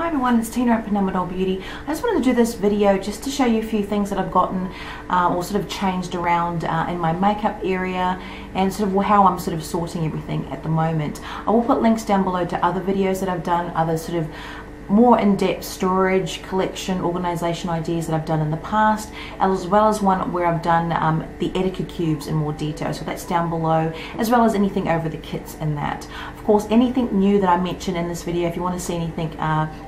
Hi everyone, it's Tina at Panama Doll Beauty. I just wanted to do this video just to show you a few things that I've gotten or sort of changed around in my makeup area, and sort of how I'm sort of sorting everything at the moment. I will put links down below to other videos that I've done, other sort of more in-depth storage, collection, organization ideas that I've done in the past, as well as one where I've done the etiquette cubes in more detail. So that's down below, as well as anything over the kits in that. Of course, anything new that I mention in this video, if you want to see anything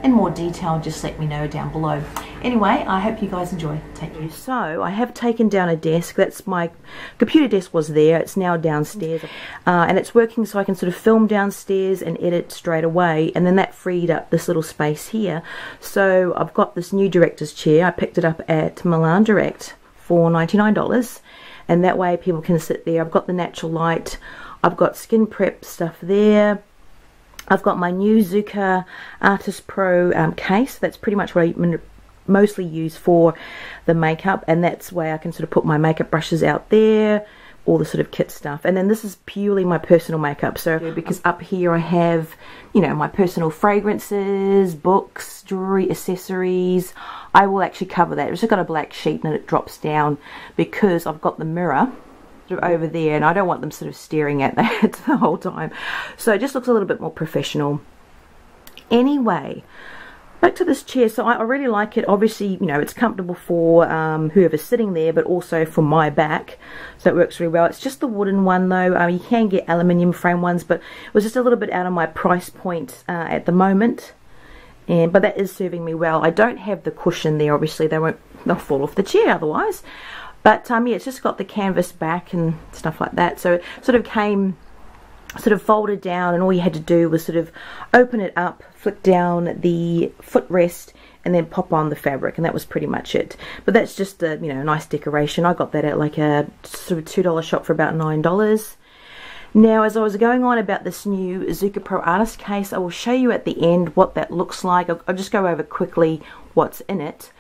in more detail, just let me know down below. Anyway, I hope you guys enjoy. Take care. So I have taken down a desk. That's my computer desk was there. It's now downstairs, and it's working so I can sort of film downstairs and edit straight away, and then that freed up this little space here. So I've got this new director's chair. I picked it up at Milan Direct for $99, and that way people can sit there. I've got the natural light. I've got skin prep stuff there. I've got my new Zuca Artist Pro case. That's pretty much what I mostly use for the makeup, and that's where I can sort of put my makeup brushes out there, all the sort of kit stuff. And then this is purely my personal makeup, so because up here I have, you know, my personal fragrances, books, jewelry, accessories. I will actually cover that. It's just got a black sheet and it drops down because I've got the mirror sort of over there, and I don't want them sort of staring at that the whole time. So it just looks a little bit more professional. Anyway, back to this chair. So I really like it. Obviously, you know, it's comfortable for whoever's sitting there, but also for my back, so it works really well. It's just the wooden one though. You can get aluminium frame ones, but it was just a little bit out of my price point at the moment, but that is serving me well. I don't have the cushion there, obviously. They'll fall off the chair otherwise, but yeah, it's just got the canvas back and stuff like that. So it sort of came sort of folded down, and all you had to do was sort of open it up, flick down the footrest, and then pop on the fabric, and that was pretty much it. But that's just a, you know, nice decoration. I got that at like a sort of $2 shop for about $9. Now, as I was going on about this new Zuca Pro Artist Case, I will show you at the end what that looks like. I'll just go over quickly what's in it.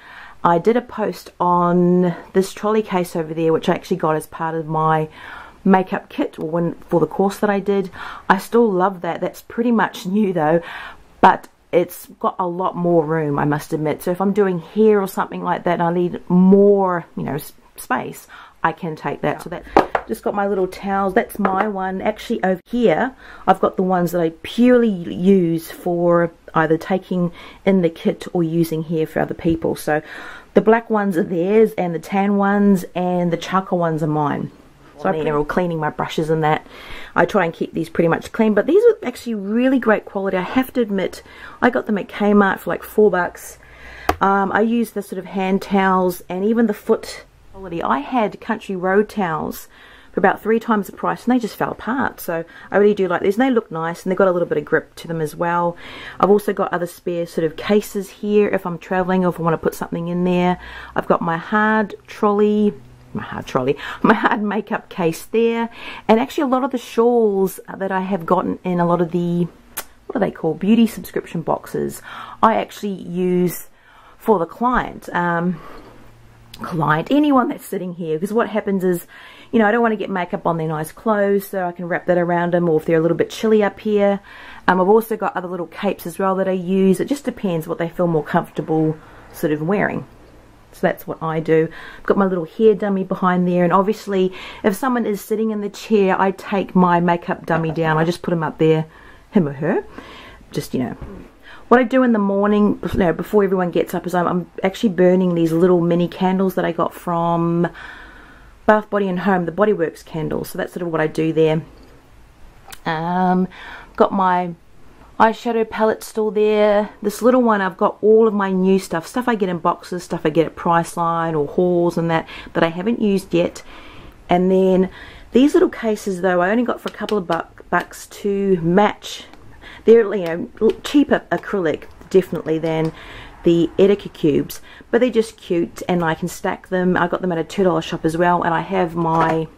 I did a post on this trolley case over there, which I actually got as part of my makeup kit, or for the course that I did. I still love that. That's pretty much new though, but it's got a lot more room, I must admit. So if I'm doing hair or something like that and I need more, you know, space, I can take that. So that, just got my little towels. That's my one. Actually over here I've got the ones that I purely use for either taking in the kit or using here for other people. So the black ones are theirs, and the tan ones and the charcoal ones are mine. So I'm all cleaning my brushes and that. I try and keep these pretty much clean, but these are actually really great quality. I have to admit, I got them at Kmart for like $4. I use the sort of hand towels and even the foot quality. I had country road towels for about 3 times the price, and they just fell apart. So I really do like these, and they look nice, and they've got a little bit of grip to them as well. I've also got other spare sort of cases here if I'm traveling or if I want to put something in there. I've got my hard makeup case there, and actually a lot of the shawls that I have gotten in a lot of the, what are they called, beauty subscription boxes, I actually use for the client, anyone that's sitting here, because what happens is, you know, I don't want to get makeup on their nice clothes, so I can wrap that around them, or if they're a little bit chilly up here. I've also got other little capes as well that I use. It just depends what they feel more comfortable sort of wearing. So that's what I do. I've got my little hair dummy behind there, and obviously if someone is sitting in the chair, I take my makeup dummy down. I just put him up there, him or her. Just, you know. What I do in the morning, you know, before everyone gets up, is I'm actually burning these little mini candles that I got from Bath, Body and Home, the Body Works candles. So that's sort of what I do there. Got my eyeshadow palette still there. This little one, I've got all of my new stuff I get in boxes, stuff I get at Priceline or hauls and that I haven't used yet. And then these little cases though, I only got for a couple of bucks to match. They're, you know, cheaper acrylic definitely than the etiquette cubes, but they're just cute and I can stack them. I got them at a $2 shop as well, and I have my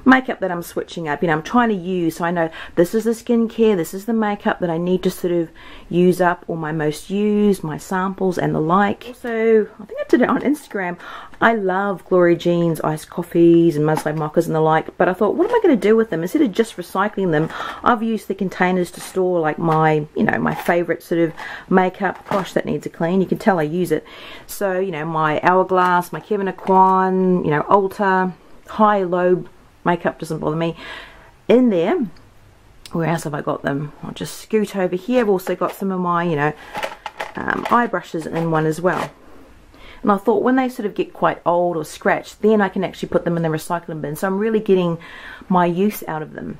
makeup that I'm switching up. You know, I'm trying to use, so I know this is the skincare, this is the makeup that I need to sort of use up, or my most used, my samples and the like. Also, I think I did it on Instagram, I love Glory Jeans iced coffees and muslin mochas and the like, but I thought, what am I going to do with them? Instead of just recycling them, I've used the containers to store like my, you know, my favorite sort of makeup. Gosh, that needs a clean. You can tell I use it. So, you know, my Hourglass, my Kevin Aquan, you know, Ulta, high, low makeup doesn't bother me. In there, where else have I got them? I'll just scoot over here. I've also got some of my, you know, eye brushes in one as well. And I thought when they sort of get quite old or scratched, then I can actually put them in the recycling bin. So I'm really getting my use out of them.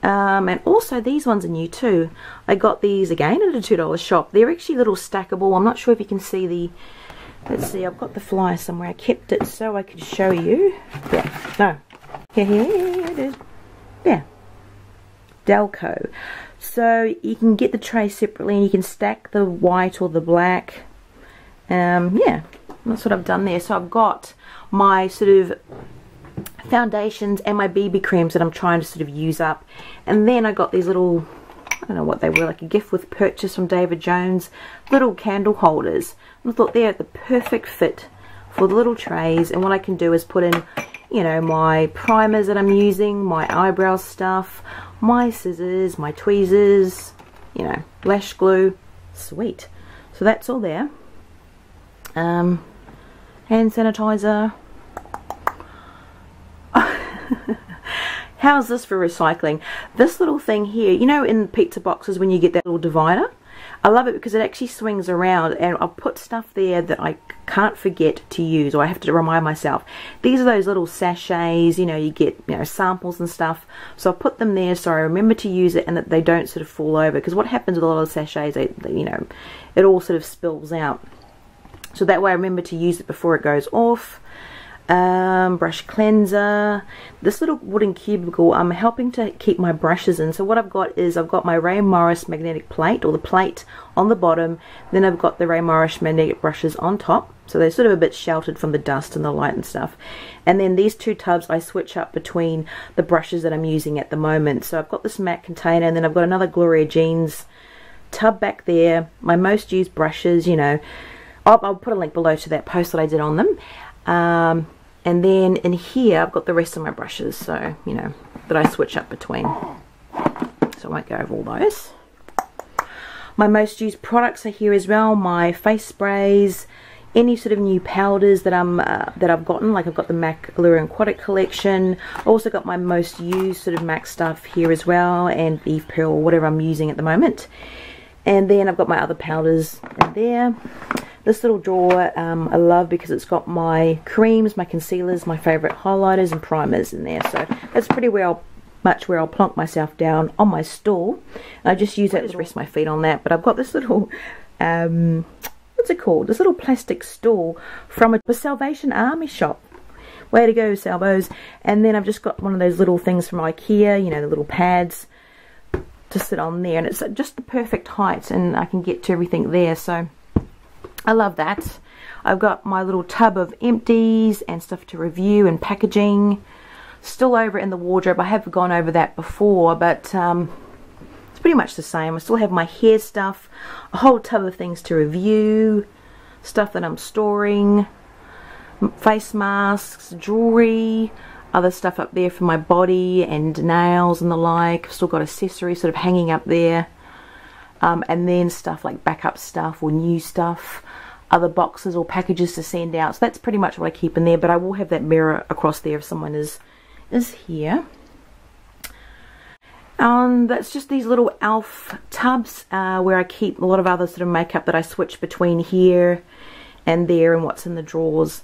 And also these ones are new too. I got these again at a $2 shop. They're actually little stackable. I'm not sure if you can see the, let's see, I've got the flyer somewhere. I kept it so I could show you. Yeah, no. Here it is. There. Delco. So you can get the tray separately and you can stack the white or the black. Yeah, that's what I've done there. So I've got my sort of foundations and my BB creams that I'm trying to sort of use up, and then I got these little, I don't know what they were, like a gift with purchase from David Jones, little candle holders. And I thought they're the perfect fit for the little trays, and what I can do is put in, you know, my primers that I'm using, my eyebrow stuff, my scissors, my tweezers, you know, lash glue. Sweet. So that's all there. Hand sanitizer. How's this for recycling? This little thing here, you know, in pizza boxes when you get that little divider, I love it because it actually swings around, and I'll put stuff there that I can't forget to use, or I have to remind myself. These are those little sachets, you know, you get, you know, samples and stuff, so I put them there so I remember to use it and that they don't sort of fall over, because what happens with a lot of sachets, they, you know, it all sort of spills out. So that way I remember to use it before it goes off. Brush cleanser. This little wooden cubicle, I'm helping to keep my brushes in. So what I've got is I've got my Ray Morris magnetic plate, or the plate on the bottom. Then I've got the Ray Morris magnetic brushes on top. So they're sort of a bit sheltered from the dust and the light and stuff. And then these two tubs I switch up between the brushes that I'm using at the moment. So I've got this matte container, and then I've got another Gloria Jeans tub back there. My most used brushes, you know. I'll put a link below to that post that I did on them. And then in here I've got the rest of my brushes, so, you know, that I switch up between. So I won't go over all those. My most used products are here as well. My face sprays, any sort of new powders that I've gotten, like I've got the MAC Allure Aquatic collection. I also got my most used sort of MAC stuff here as well, and Eve Pearl, whatever I'm using at the moment. And then I've got my other powders in there. This little drawer I love because it's got my creams, my concealers, my favourite highlighters and primers in there. So that's pretty much where I'll plonk myself down on my stool. And I just use that to rest my feet on that. But I've got this little, what's it called? This little plastic stool from a Salvation Army shop. Way to go, Salvos. And then I've just got one of those little things from IKEA, you know, the little pads to sit on there. And it's just the perfect height, and I can get to everything there. So I love that. I've got my little tub of empties and stuff to review and packaging. Still over in the wardrobe. I have gone over that before, but it's pretty much the same. I still have my hair stuff, a whole tub of things to review, stuff that I'm storing, face masks, jewelry, other stuff up there for my body and nails and the like. I've still got accessories sort of hanging up there. And then stuff like backup stuff or new stuff, other boxes or packages to send out. So that's pretty much what I keep in there, but I will have that mirror across there if someone is here. That's just these little elf tubs where I keep a lot of other sort of makeup that I switch between here and there and what's in the drawers.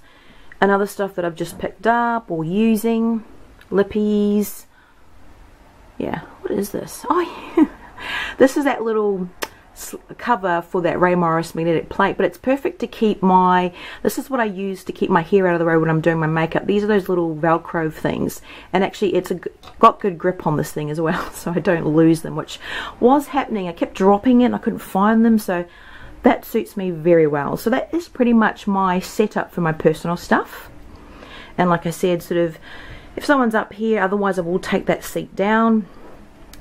And other stuff that I've just picked up or using. Lippies. Yeah, what is this? Oh yeah. This is that little cover for that Ray Morris magnetic plate, but it's perfect to keep my, this is what I use to keep my hair out of the way when I'm doing my makeup. These are those little Velcro things, and actually it's got good grip on this thing as well, so I don't lose them, which was happening. I kept dropping it and I couldn't find them, so that suits me very well. So that is pretty much my setup for my personal stuff. And like I said, sort of if someone's up here. Otherwise I will take that seat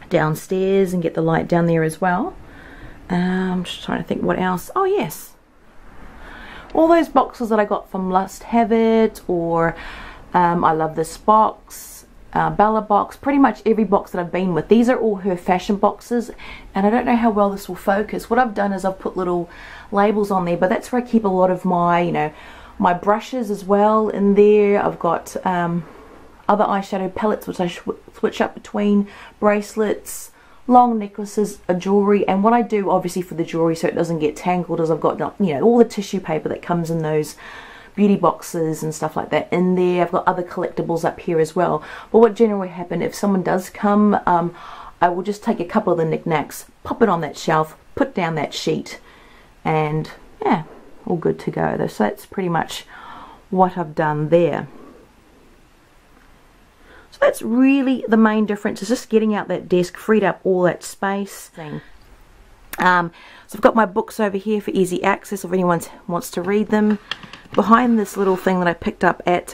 downstairs and get the light down there as well. I'm just trying to think what else. Oh yes, all those boxes that I got from Lust Have It, or I Love This Box, Bella box, pretty much every box that I've been with. These are all her fashion boxes, and I don't know how well this will focus. What I've done is I've put little labels on there, but that's where I keep a lot of my, you know, my brushes as well in there. I've got other eyeshadow palettes which I switch up between, bracelets, long necklaces, a jewelry. And what I do obviously for the jewelry so it doesn't get tangled is I've got, you know, all the tissue paper that comes in those beauty boxes and stuff like that in there. I've got other collectibles up here as well. But what generally happens if someone does come, I will just take a couple of the knickknacks, pop it on that shelf, put down that sheet, and yeah, all good to go. So that's pretty much what I've done there. So that's really the main difference, is just getting out that desk, freed up all that space. So I've got my books over here for easy access if anyone wants to read them. Behind this little thing that I picked up at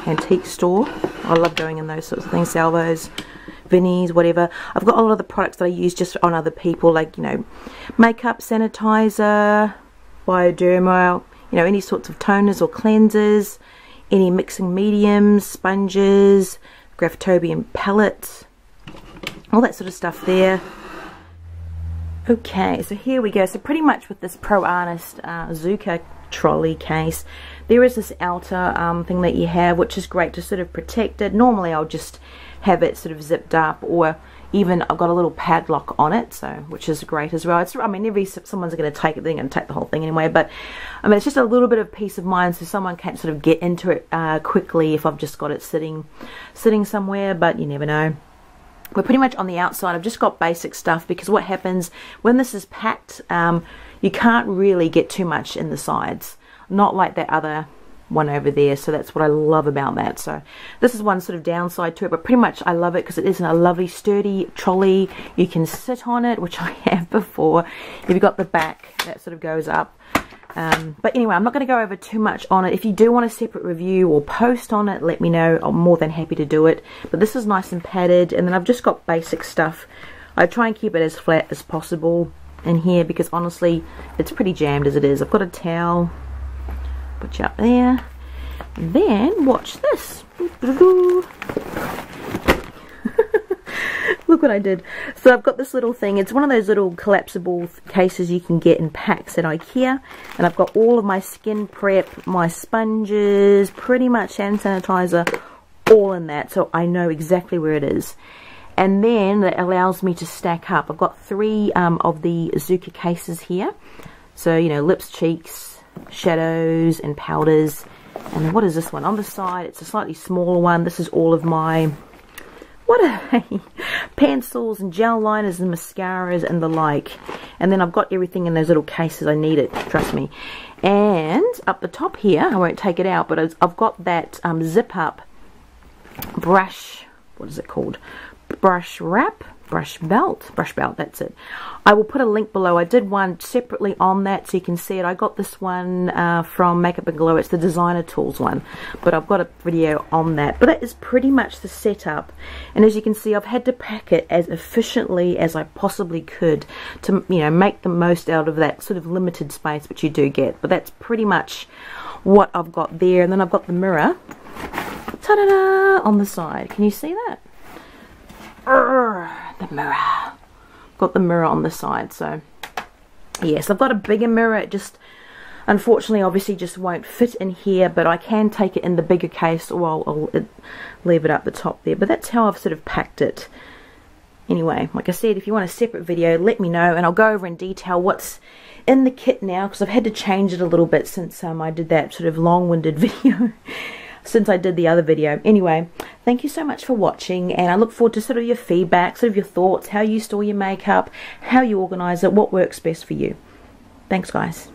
antique store. I love going in those sorts of things, salvos, Vinnies, whatever. I've got a lot of the products that I use just on other people, like, you know, makeup, sanitizer, Bioderma, you know, any sorts of toners or cleansers, any mixing mediums, sponges, Graftobian palettes, all that sort of stuff there. Okay, so here we go. So pretty much with this Pro Artist Zuca trolley case, there is this outer thing that you have, which is great to sort of protect it. Normally I'll just have it sort of zipped up, or even I've got a little padlock on it, so which is great as well. It's, I mean, if someone's going to take it, they're going to take the whole thing anyway, but I mean, it's just a little bit of peace of mind so someone can't sort of get into it quickly if I've just got it sitting somewhere, but you never know. We're pretty much on the outside. I've just got basic stuff, because what happens when this is packed, you can't really get too much in the sides, not like that other one over there. So that's what I love about that. So this is one sort of downside to it, but pretty much I love it because it is a lovely sturdy trolley. You can sit on it, which I have before. If you've got the back that sort of goes up. But anyway, I'm not going to go over too much on it. If you do want a separate review or post on it, let me know. I'm more than happy to do it. But this is nice and padded, and then I've just got basic stuff. I try and keep it as flat as possible in here, because honestly it's pretty jammed as it is. I've got a towel, put you up there, and then watch this. Look what I did. So I've got this little thing. It's one of those little collapsible cases you can get in packs at IKEA. And I've got all of my skin prep, my sponges, pretty much hand sanitizer, all in that. So I know exactly where it is. And then that allows me to stack up. I've got 3 of the Zuca cases here. So, you know, lips, cheeks, shadows, and powders. And then what is this one? On the side, it's a slightly smaller one. This is all of my... what are they? Pencils and gel liners and mascaras and the like. And then I've got everything in those little cases. I need it, trust me. And up the top here, I won't take it out, but I've got that zip up brush, what is it called? Brush belt, that's it. I will put a link below. I did one separately on that so you can see it. I got this one from Makeup and Glow. It's the designer tools one, but I've got a video on that. But that is pretty much the setup, and as you can see, I've had to pack it as efficiently as I possibly could to, you know, make the most out of that sort of limited space which you do get. But that's pretty much what I've got there. And then I've got the mirror, ta-da-da, on the side. Can you see that? The mirror. Got the mirror on the side. So yes, I've got a bigger mirror. It just unfortunately obviously just won't fit in here, but I can take it in the bigger case, or I'll leave it up the top there. But that's how I've sort of packed it. Anyway, like I said, if you want a separate video, let me know, and I'll go over in detail what's in the kit now, because I've had to change it a little bit since I did that sort of long-winded video since I did the other video. Anyway, thank you so much for watching, and I look forward to sort of your feedback, sort of your thoughts, how you store your makeup, how you organize it, what works best for you. Thanks, guys.